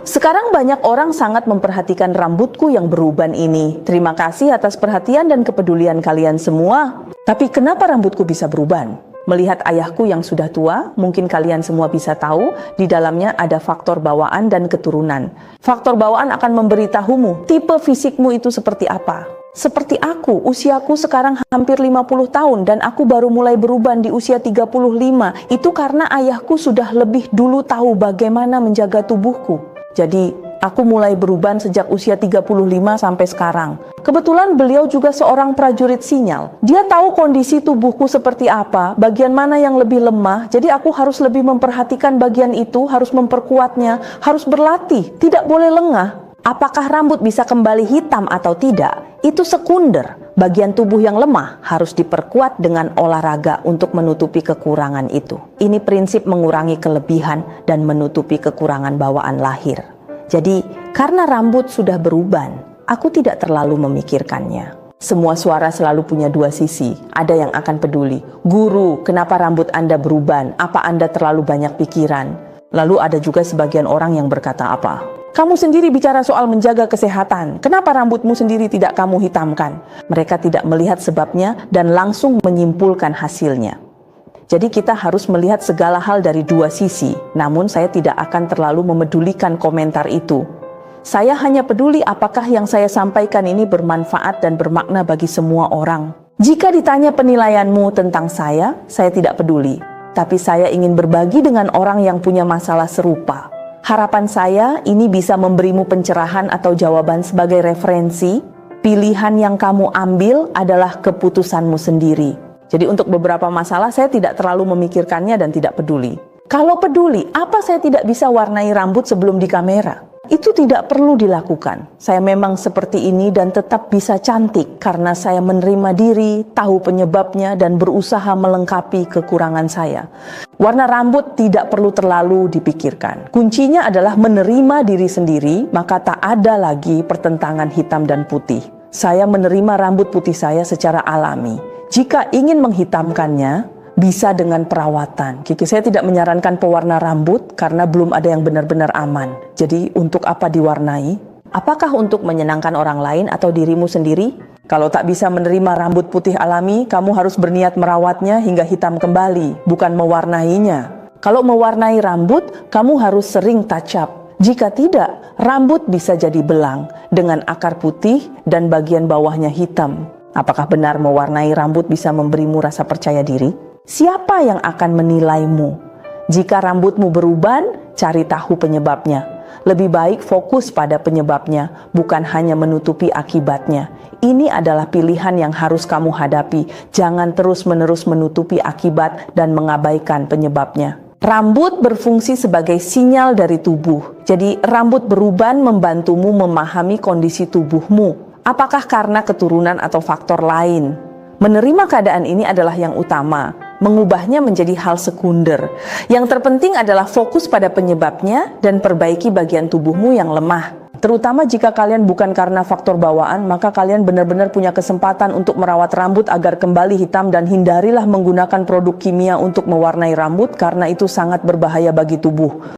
Sekarang banyak orang sangat memperhatikan rambutku yang beruban ini. Terima kasih atas perhatian dan kepedulian kalian semua. Tapi kenapa rambutku bisa beruban? Melihat ayahku yang sudah tua, mungkin kalian semua bisa tahu, di dalamnya ada faktor bawaan dan keturunan. Faktor bawaan akan memberitahumu, tipe fisikmu itu seperti apa. Seperti aku, usiaku sekarang hampir 50 tahun dan aku baru mulai beruban di usia 35. Itu karena ayahku sudah lebih dulu tahu bagaimana menjaga tubuhku. Jadi, aku mulai beruban sejak usia 35 sampai sekarang. Kebetulan beliau juga seorang prajurit sinyal. Dia tahu kondisi tubuhku seperti apa, bagian mana yang lebih lemah. Jadi aku harus lebih memperhatikan bagian itu, harus memperkuatnya, harus berlatih, tidak boleh lengah. Apakah rambut bisa kembali hitam atau tidak? Itu sekunder. Bagian tubuh yang lemah harus diperkuat dengan olahraga untuk menutupi kekurangan itu. Ini prinsip mengurangi kelebihan dan menutupi kekurangan bawaan lahir. Jadi, karena rambut sudah beruban, aku tidak terlalu memikirkannya. Semua suara selalu punya dua sisi. Ada yang akan peduli. Guru, kenapa rambut Anda beruban? Apa Anda terlalu banyak pikiran? Lalu ada juga sebagian orang yang berkata apa? Kamu sendiri bicara soal menjaga kesehatan. Kenapa rambutmu sendiri tidak kamu hitamkan? Mereka tidak melihat sebabnya dan langsung menyimpulkan hasilnya. Jadi kita harus melihat segala hal dari dua sisi. Namun saya tidak akan terlalu memedulikan komentar itu. Saya hanya peduli apakah yang saya sampaikan ini bermanfaat dan bermakna bagi semua orang. Jika ditanya penilaianmu tentang saya tidak peduli. Tapi saya ingin berbagi dengan orang yang punya masalah serupa. Harapan saya ini bisa memberimu pencerahan atau jawaban sebagai referensi. Pilihan yang kamu ambil adalah keputusanmu sendiri. Jadi untuk beberapa masalah saya tidak terlalu memikirkannya dan tidak peduli. Kalau peduli, apa saya tidak bisa warnai rambut sebelum di kamera? Itu tidak perlu dilakukan. Saya memang seperti ini dan tetap bisa cantik karena saya menerima diri, tahu penyebabnya dan berusaha melengkapi kekurangan saya. Warna rambut tidak perlu terlalu dipikirkan. Kuncinya adalah menerima diri sendiri, maka tak ada lagi pertentangan hitam dan putih. Saya menerima rambut putih saya secara alami. Jika ingin menghitamkannya, bisa dengan perawatan. Saya tidak menyarankan pewarna rambut karena belum ada yang benar-benar aman. Jadi untuk apa diwarnai? Apakah untuk menyenangkan orang lain atau dirimu sendiri? Kalau tak bisa menerima rambut putih alami, kamu harus berniat merawatnya hingga hitam kembali, bukan mewarnainya. Kalau mewarnai rambut, kamu harus sering touch up. Jika tidak, rambut bisa jadi belang dengan akar putih dan bagian bawahnya hitam. Apakah benar mewarnai rambut bisa memberimu rasa percaya diri? Siapa yang akan menilaimu? Jika rambutmu beruban, cari tahu penyebabnya. Lebih baik fokus pada penyebabnya, bukan hanya menutupi akibatnya. Ini adalah pilihan yang harus kamu hadapi. Jangan terus-menerus menutupi akibat dan mengabaikan penyebabnya. Rambut berfungsi sebagai sinyal dari tubuh. Jadi rambut beruban membantumu memahami kondisi tubuhmu. Apakah karena keturunan atau faktor lain? Menerima keadaan ini adalah yang utama. Mengubahnya menjadi hal sekunder. Yang terpenting adalah fokus pada penyebabnya dan perbaiki bagian tubuhmu yang lemah. Terutama jika kalian bukan karena faktor bawaan, maka kalian benar-benar punya kesempatan untuk merawat rambut agar kembali hitam dan hindarilah menggunakan produk kimia untuk mewarnai rambut karena itu sangat berbahaya bagi tubuh.